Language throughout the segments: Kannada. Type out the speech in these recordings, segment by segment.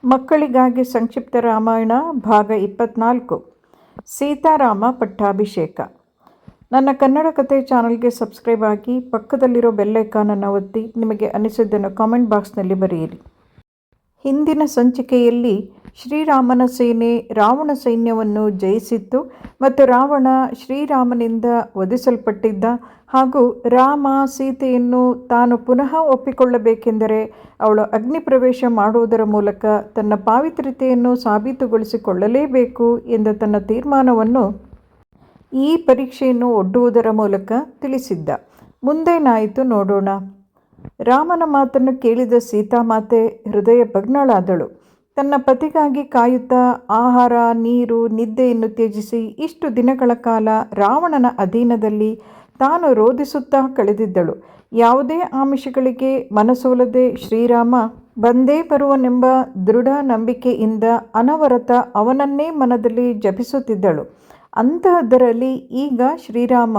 ಮಕ್ಕಳಿಗಾಗಿ ಸಂಕ್ಷಿಪ್ತ ರಾಮಾಯಣ ಭಾಗ 24 ಸೀತಾರಾಮ ಪಟ್ಟಾಭಿಷೇಕ. ನನ್ನ ಕನ್ನಡ ಕಥೆ ಚಾನಲ್ಗೆ ಸಬ್ಸ್ಕ್ರೈಬ್ ಆಗಿ ಪಕ್ಕದಲ್ಲಿರೋ ಬೆಲ್ ಐಕಾನನ್ನು ಒತ್ತಿ ನಿಮಗೆ ಅನಿಸಿದ್ದನ್ನು ಕಾಮೆಂಟ್ ಬಾಕ್ಸ್ನಲ್ಲಿ ಬರೆಯಿರಿ. ಹಿಂದಿನ ಸಂಚಿಕೆಯಲ್ಲಿ ಶ್ರೀರಾಮನ ಸೇನೆ ರಾವಣ ಸೈನ್ಯವನ್ನು ಜಯಿಸಿತ್ತು ಮತ್ತು ರಾವಣ ಶ್ರೀರಾಮನಿಂದ ವಧಿಸಲ್ಪಟ್ಟಿದ್ದ ಹಾಗೂ ರಾಮ ಸೀತೆಯನ್ನು ತಾನು ಪುನಃ ಒಪ್ಪಿಕೊಳ್ಳಬೇಕೆಂದರೆ ಅವಳು ಅಗ್ನಿ ಪ್ರವೇಶ ಮಾಡುವುದರ ಮೂಲಕ ತನ್ನ ಪಾವಿತ್ರ್ಯತೆಯನ್ನು ಸಾಬೀತುಗೊಳಿಸಿಕೊಳ್ಳಲೇಬೇಕು ಎಂದ ತನ್ನ ತೀರ್ಮಾನವನ್ನು ಈ ಪರೀಕ್ಷೆಯನ್ನು ಒಡ್ಡುವುದರ ಮೂಲಕ ತಿಳಿಸಿದ್ದ. ಮುಂದೇನಾಯಿತು ನೋಡೋಣ. ರಾಮನ ಮಾತನ್ನು ಕೇಳಿದ ಸೀತಾಮಾತೆ ಹೃದಯ ಭಗ್ನಳಾದಳು. ತನ್ನ ಪತಿಗಾಗಿ ಕಾಯುತ್ತಾ ಆಹಾರ, ನೀರು, ನಿದ್ದೆಯನ್ನು ತ್ಯಜಿಸಿ ಇಷ್ಟು ದಿನಗಳ ಕಾಲ ರಾವಣನ ಅಧೀನದಲ್ಲಿ ತಾನು ರೋಧಿಸುತ್ತಾ ಕಳೆದಿದ್ದಳು. ಯಾವುದೇ ಆಮಿಷಗಳಿಗೆ ಮನಸೋಲದೆ ಶ್ರೀರಾಮ ಬಂದೇ ಬರುವನೆಂಬ ದೃಢ ನಂಬಿಕೆಯಿಂದ ಅನವರತ ಅವನನ್ನೇ ಮನದಲ್ಲಿ ಜಪಿಸುತ್ತಿದ್ದಳು. ಅಂತಹದ್ದರಲ್ಲಿ ಈಗ ಶ್ರೀರಾಮ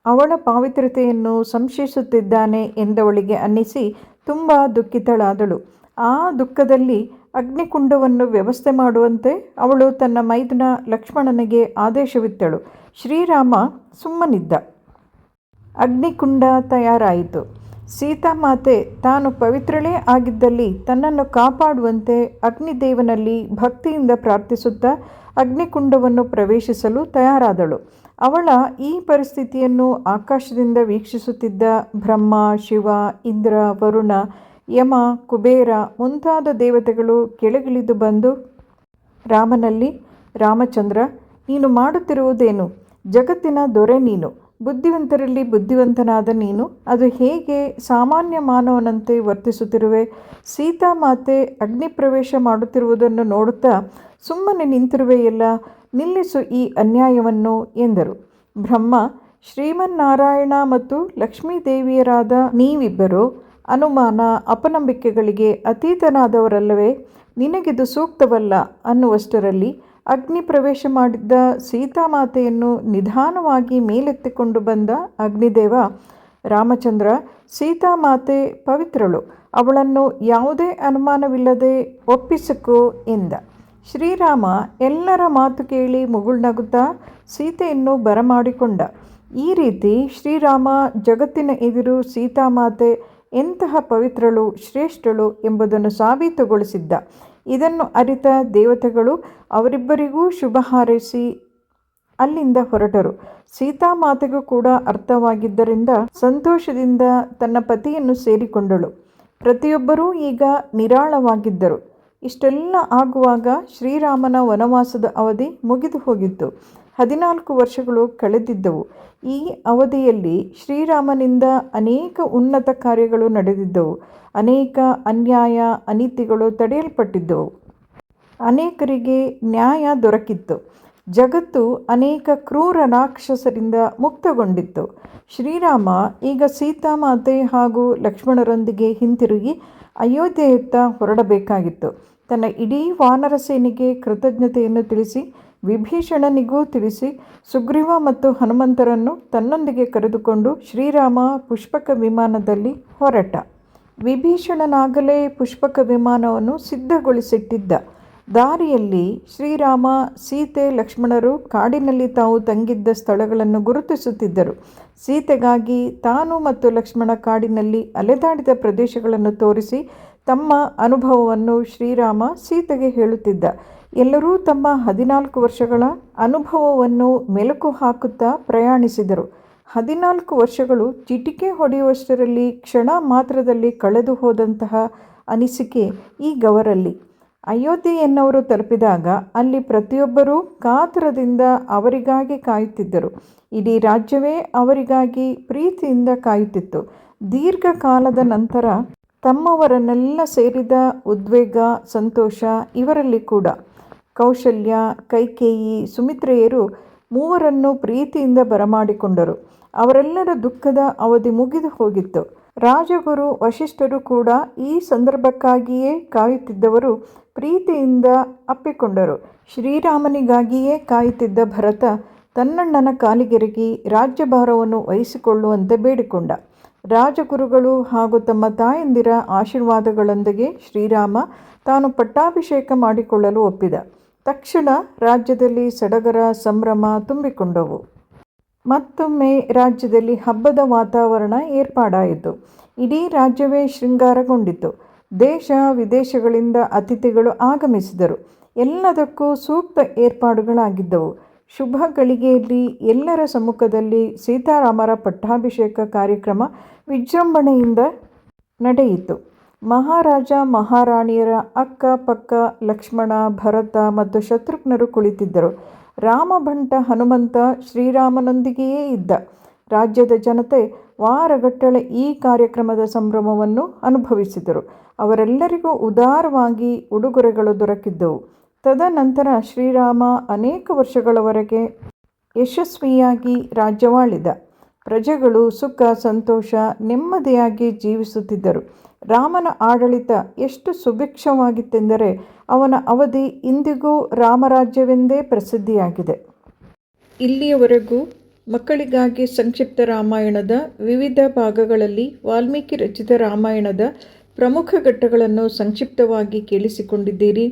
ಅವಳ ಪಾವಿತ್ರ್ಯತೆಯನ್ನು ಸಂಶಯಿಸುತ್ತಿದ್ದಾನೆ ಎಂದವಳಿಗೆ ಅನ್ನಿಸಿ ತುಂಬ ದುಃಖಿತಳಾದಳು. ಆ ದುಃಖದಲ್ಲಿ ಅಗ್ನಿಕುಂಡವನ್ನು ವ್ಯವಸ್ಥೆ ಮಾಡುವಂತೆ ಅವಳು ತನ್ನ ಮೈದುನ ಲಕ್ಷ್ಮಣನಿಗೆ ಆದೇಶವಿತ್ತಳು. ಶ್ರೀರಾಮ ಸುಮ್ಮನಿದ್ದ. ಅಗ್ನಿಕುಂಡ ತಯಾರಾಯಿತು. ಸೀತಾಮಾತೆ ತಾನು ಪವಿತ್ರಳೇ ಆಗಿದ್ದಲ್ಲಿ ತನ್ನನ್ನು ಕಾಪಾಡುವಂತೆ ಅಗ್ನಿದೇವನಲ್ಲಿ ಭಕ್ತಿಯಿಂದ ಪ್ರಾರ್ಥಿಸುತ್ತಾ ಅಗ್ನಿಕುಂಡವನ್ನು ಪ್ರವೇಶಿಸಲು ತಯಾರಾದಳು. ಅವಳ ಈ ಪರಿಸ್ಥಿತಿಯನ್ನು ಆಕಾಶದಿಂದ ವೀಕ್ಷಿಸುತ್ತಿದ್ದ ಬ್ರಹ್ಮ, ಶಿವ, ಇಂದ್ರ, ವರುಣ, ಯಮ, ಕುಬೇರ ಮುಂತಾದ ದೇವತೆಗಳು ಕೆಳಗಿಳಿದು ಬಂದು ರಾಮನಲ್ಲಿ, ರಾಮಚಂದ್ರ, ನೀನು ಮಾಡುತ್ತಿರುವುದೇನು? ಜಗತ್ತಿನ ದೊರೆ ನೀನು, ಬುದ್ಧಿವಂತರಲ್ಲಿ ಬುದ್ಧಿವಂತನಾದ ನೀನು ಅದು ಹೇಗೆ ಸಾಮಾನ್ಯ ಮಾನವನಂತೆ ವರ್ತಿಸುತ್ತಿರುವೆ? ಸೀತಾಮಾತೆ ಅಗ್ನಿ ಪ್ರವೇಶ ಮಾಡುತ್ತಿರುವುದನ್ನು ನೋಡುತ್ತಾ ಸುಮ್ಮನೆ ನಿಂತಿರುವೆಯಲ್ಲ, ನಿಲ್ಲಿಸು ಈ ಅನ್ಯಾಯವನ್ನು ಎಂದರು. ಬ್ರಹ್ಮ, ಶ್ರೀಮನ್ನಾರಾಯಣ ಮತ್ತು ಲಕ್ಷ್ಮೀದೇವಿಯರಾದ ನೀವಿಬ್ಬರು ಅನುಮಾನ ಅಪನಂಬಿಕೆಗಳಿಗೆ ಅತೀತನಾದವರಲ್ಲವೇ? ನಿನಗಿದು ಸೂಕ್ತವಲ್ಲ ಅನ್ನುವಷ್ಟರಲ್ಲಿ ಅಗ್ನಿ ಪ್ರವೇಶ ಮಾಡಿದ್ದ ಸೀತಾಮಾತೆಯನ್ನು ನಿಧಾನವಾಗಿ ಮೇಲೆತ್ತಿಕೊಂಡು ಬಂದ ಅಗ್ನಿದೇವ, ರಾಮಚಂದ್ರ, ಸೀತಾಮಾತೆ ಪವಿತ್ರಳು, ಅವಳನ್ನು ಯಾವುದೇ ಅನುಮಾನವಿಲ್ಲದೆ ಒಪ್ಪಿಸಿಕೋ ಎಂದ. ಶ್ರೀರಾಮ ಎಲ್ಲರ ಮಾತು ಕೇಳಿ ಮುಗುಳ್ನಗುತ್ತಾ ಸೀತೆಯನ್ನು ಬರಮಾಡಿಕೊಂಡ. ಈ ರೀತಿ ಶ್ರೀರಾಮ ಜಗತ್ತಿನ ಎದುರು ಸೀತಾಮಾತೆ ಎಂತಹ ಪವಿತ್ರಳು, ಶ್ರೇಷ್ಠಳು ಎಂಬುದನ್ನು ಸಾಬೀತುಗೊಳಿಸಿದ್ದ. ಇದನ್ನು ಅರಿತ ದೇವತೆಗಳು ಅವರಿಬ್ಬರಿಗೂ ಶುಭ ಹಾರೈಸಿ ಅಲ್ಲಿಂದ ಹೊರಟರು. ಸೀತಾಮಾತೆಗೂ ಕೂಡ ಅರ್ಥವಾಗಿದ್ದರಿಂದ ಸಂತೋಷದಿಂದ ತನ್ನ ಪತಿಯನ್ನು ಸೇರಿಕೊಂಡಳು. ಪ್ರತಿಯೊಬ್ಬರೂ ಈಗ ನಿರಾಳವಾಗಿದ್ದರು. ಇಷ್ಟೆಲ್ಲ ಆಗುವಾಗ ಶ್ರೀರಾಮನ ವನವಾಸದ ಅವಧಿ ಮುಗಿದು ಹೋಗಿತ್ತು. 14 ವರ್ಷಗಳು ಕಳೆದಿದ್ದವು. ಈ ಅವಧಿಯಲ್ಲಿ ಶ್ರೀರಾಮನಿಂದ ಅನೇಕ ಉನ್ನತ ಕಾರ್ಯಗಳು ನಡೆದಿದ್ದವು. ಅನೇಕ ಅನ್ಯಾಯ ಅನೀತಿಗಳು ತಡೆಯಲ್ಪಟ್ಟಿದ್ದವು. ಅನೇಕರಿಗೆ ನ್ಯಾಯ ದೊರಕಿತ್ತು. ಜಗತ್ತು ಅನೇಕ ಕ್ರೂರ ರಾಕ್ಷಸರಿಂದ ಮುಕ್ತಗೊಂಡಿತ್ತು. ಶ್ರೀರಾಮ ಈಗ ಸೀತಾಮಾತೆ ಹಾಗೂ ಲಕ್ಷ್ಮಣರೊಂದಿಗೆ ಹಿಂತಿರುಗಿ ಅಯೋಧ್ಯೆಯತ್ತ ಹೊರಡಬೇಕಾಗಿತ್ತು. ತನ್ನ ಇಡೀ ವಾನರ ಸೇನೆಗೆ ಕೃತಜ್ಞತೆಯನ್ನು ತಿಳಿಸಿ, ವಿಭೀಷಣನಿಗೂ ತಿಳಿಸಿ, ಸುಗ್ರೀವ ಮತ್ತು ಹನುಮಂತರನ್ನು ತನ್ನೊಂದಿಗೆ ಕರೆದುಕೊಂಡು ಶ್ರೀರಾಮ ಪುಷ್ಪಕ ವಿಮಾನದಲ್ಲಿ ಹೊರಟ. ವಿಭೀಷಣನಾಗಲೇ ಪುಷ್ಪಕ ವಿಮಾನವನ್ನು ಸಿದ್ಧಗೊಳಿಸಿಟ್ಟಿದ್ದ. ದಾರಿಯಲ್ಲಿ ಶ್ರೀರಾಮ, ಸೀತೆ, ಲಕ್ಷ್ಮಣರು ಕಾಡಿನಲ್ಲಿ ತಾವು ತಂಗಿದ್ದ ಸ್ಥಳಗಳನ್ನು ಗುರುತಿಸುತ್ತಿದ್ದರು. ಸೀತೆಗಾಗಿ ತಾನು ಮತ್ತು ಲಕ್ಷ್ಮಣ ಕಾಡಿನಲ್ಲಿ ಅಲೆದಾಡಿದ ಪ್ರದೇಶಗಳನ್ನು ತೋರಿಸಿ ತಮ್ಮ ಅನುಭವವನ್ನು ಶ್ರೀರಾಮ ಸೀತೆಗೆ ಹೇಳುತ್ತಿದ್ದ. ಎಲ್ಲರೂ ತಮ್ಮ 14 ವರ್ಷಗಳ ಅನುಭವವನ್ನು ಮೆಲುಕು ಹಾಕುತ್ತಾ ಪ್ರಯಾಣಿಸಿದರು. 14 ವರ್ಷಗಳು ಚಿಟಿಕೆ ಹೊಡೆಯುವಷ್ಟರಲ್ಲಿ ಕ್ಷಣ ಮಾತ್ರದಲ್ಲಿ ಕಳೆದು ಹೋದಂತಹ ಅನಿಸಿಕೆ ಈಗವರಲ್ಲಿ. ಅಯೋಧ್ಯೆಯನ್ನವರು ತಲುಪಿದಾಗ ಅಲ್ಲಿ ಪ್ರತಿಯೊಬ್ಬರೂ ಕಾತರದಿಂದ ಅವರಿಗಾಗಿ ಕಾಯುತ್ತಿದ್ದರು. ಇಡೀ ರಾಜ್ಯವೇ ಅವರಿಗಾಗಿ ಪ್ರೀತಿಯಿಂದ ಕಾಯುತ್ತಿತ್ತು. ದೀರ್ಘಕಾಲದ ನಂತರ ತಮ್ಮವರನ್ನೆಲ್ಲ ಸೇರಿದ ಉದ್ವೇಗ, ಸಂತೋಷ ಇವರಲ್ಲಿ ಕೂಡ. ಕೌಶಲ್ಯ, ಕೈಕೇಯಿ, ಸುಮಿತ್ರೆಯರು ಮೂವರನ್ನು ಪ್ರೀತಿಯಿಂದ ಬರಮಾಡಿಕೊಂಡರು. ಅವರೆಲ್ಲರ ದುಃಖದ ಅವಧಿ ಮುಗಿದು ಹೋಗಿತ್ತು. ರಾಜಗುರು ವಶಿಷ್ಠರು ಕೂಡ ಈ ಸಂದರ್ಭಕ್ಕಾಗಿಯೇ ಕಾಯುತ್ತಿದ್ದವರು ಪ್ರೀತಿಯಿಂದ ಅಪ್ಪಿಕೊಂಡರು. ಶ್ರೀರಾಮನಿಗಾಗಿಯೇ ಕಾಯುತ್ತಿದ್ದ ಭರತ ತನ್ನಣ್ಣನ ಕಾಲಿಗೆರಗಿ ರಾಜ್ಯಭಾರವನ್ನು ವಹಿಸಿಕೊಳ್ಳುವಂತೆ ಬೇಡಿಕೊಂಡ. ರಾಜಗುರುಗಳು ಹಾಗೂ ತಮ್ಮ ತಾಯಂದಿರ ಆಶೀರ್ವಾದಗಳೊಂದಿಗೆ ಶ್ರೀರಾಮ ತಾನು ಪಟ್ಟಾಭಿಷೇಕ ಮಾಡಿಕೊಳ್ಳಲು ಒಪ್ಪಿದ. ತಕ್ಷಣ ರಾಜ್ಯದಲ್ಲಿ ಸಡಗರ ಸಂಭ್ರಮ ತುಂಬಿಕೊಂಡವು. ಮತ್ತೊಮ್ಮೆ ರಾಜ್ಯದಲ್ಲಿ ಹಬ್ಬದ ವಾತಾವರಣ ಏರ್ಪಾಡಾಯಿತು. ಇಡೀ ರಾಜ್ಯವೇ ಶೃಂಗಾರಗೊಂಡಿತು. ದೇಶ ವಿದೇಶಗಳಿಂದ ಅತಿಥಿಗಳು ಆಗಮಿಸಿದರು. ಎಲ್ಲದಕ್ಕೂ ಸೂಕ್ತ ಏರ್ಪಾಡುಗಳಾಗಿದ್ದವು. ಶುಭ ಗಳಿಗೆಯಲ್ಲಿ ಎಲ್ಲರ ಸಮ್ಮುಖದಲ್ಲಿ ಸೀತಾರಾಮರ ಪಟ್ಟಾಭಿಷೇಕ ಕಾರ್ಯಕ್ರಮ ವಿಜೃಂಭಣೆಯಿಂದ ನಡೆಯಿತು. ಮಹಾರಾಜ ಮಹಾರಾಣಿಯರ ಅಕ್ಕ ಪಕ್ಕ ಲಕ್ಷ್ಮಣ, ಭರತ ಮತ್ತು ಶತ್ರುಘ್ನರು ಕುಳಿತಿದ್ದರು. ರಾಮಭಂಟ ಹನುಮಂತ ಶ್ರೀರಾಮನೊಂದಿಗೆಯೇ ಇದ್ದ. ರಾಜ್ಯದ ಜನತೆ ವಾರಗಟ್ಟಲೆ ಈ ಕಾರ್ಯಕ್ರಮದ ಸಂಭ್ರಮವನ್ನು ಅನುಭವಿಸಿದರು. ಅವರೆಲ್ಲರಿಗೂ ಉದಾರವಾಗಿ ಉಡುಗೊರೆಗಳು ದೊರಕಿದ್ದವು. ತದನಂತರ ಶ್ರೀರಾಮ ಅನೇಕ ವರ್ಷಗಳವರೆಗೆ ಯಶಸ್ವಿಯಾಗಿ ರಾಜ್ಯವಾಳಿದ. ಪ್ರಜೆಗಳು ಸುಖ ಸಂತೋಷ ನೆಮ್ಮದಿಯಾಗಿ ಜೀವಿಸುತ್ತಿದ್ದರು. ರಾಮನ ಆಡಳಿತ ಎಷ್ಟು ಸುಭಿಕ್ಷವಾಗಿತ್ತೆಂದರೆ ಅವನ ಅವಧಿ ಇಂದಿಗೂ ರಾಮರಾಜ್ಯವೆಂದೇ ಪ್ರಸಿದ್ಧಿಯಾಗಿದೆ. ಇಲ್ಲಿಯವರೆಗೂ ಮಕ್ಕಳಿಗಾಗಿ ಸಂಕ್ಷಿಪ್ತ ರಾಮಾಯಣದ ವಿವಿಧ ಭಾಗಗಳಲ್ಲಿ ವಾಲ್ಮೀಕಿ ರಚಿತ ರಾಮಾಯಣದ ಪ್ರಮುಖ ಘಟ್ಟಗಳನ್ನು ಸಂಕ್ಷಿಪ್ತವಾಗಿ ಕೇಳಿಸಿಕೊಂಡಿದ್ದೀರಿ.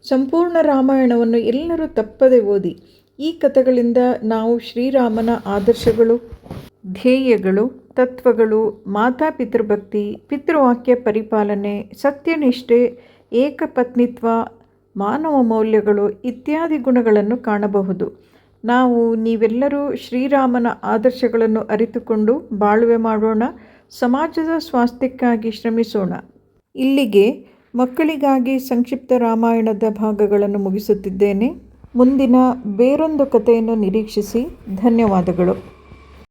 ಸಂಪೂರ್ಣ ರಾಮಾಯಣವನ್ನು ಎಲ್ಲರೂ ತಪ್ಪದೆ ಓದಿ. ಈ ಕಥೆಗಳಿಂದ ನಾವು ಶ್ರೀರಾಮನ ಆದರ್ಶಗಳು, ಧ್ಯೇಯಗಳು, ತತ್ವಗಳು, ಮಾತಾಪಿತೃಭಕ್ತಿ, ಪಿತೃವಾಕ್ಯ ಪರಿಪಾಲನೆ, ಸತ್ಯನಿಷ್ಠೆ, ಏಕಪತ್ನಿತ್ವ, ಮಾನವ ಮೌಲ್ಯಗಳು ಇತ್ಯಾದಿ ಗುಣಗಳನ್ನು ಕಾಣಬಹುದು. ನೀವೆಲ್ಲರೂ ಶ್ರೀರಾಮನ ಆದರ್ಶಗಳನ್ನು ಅರಿತುಕೊಂಡು ಬಾಳ್ವೆ ಮಾಡೋಣ. ಸಮಾಜದ ಸ್ವಾಸ್ಥ್ಯಕ್ಕಾಗಿ ಶ್ರಮಿಸೋಣ. ಇಲ್ಲಿಗೆ ಮಕ್ಕಳಿಗಾಗಿ ಸಂಕ್ಷಿಪ್ತ ರಾಮಾಯಣದ ಭಾಗಗಳನ್ನು ಮುಗಿಸುತ್ತಿದ್ದೇನೆ. ಮುಂದಿನ ಬೇರೊಂದು ಕಥೆಯನ್ನು ನಿರೀಕ್ಷಿಸಿ. ಧನ್ಯವಾದಗಳು.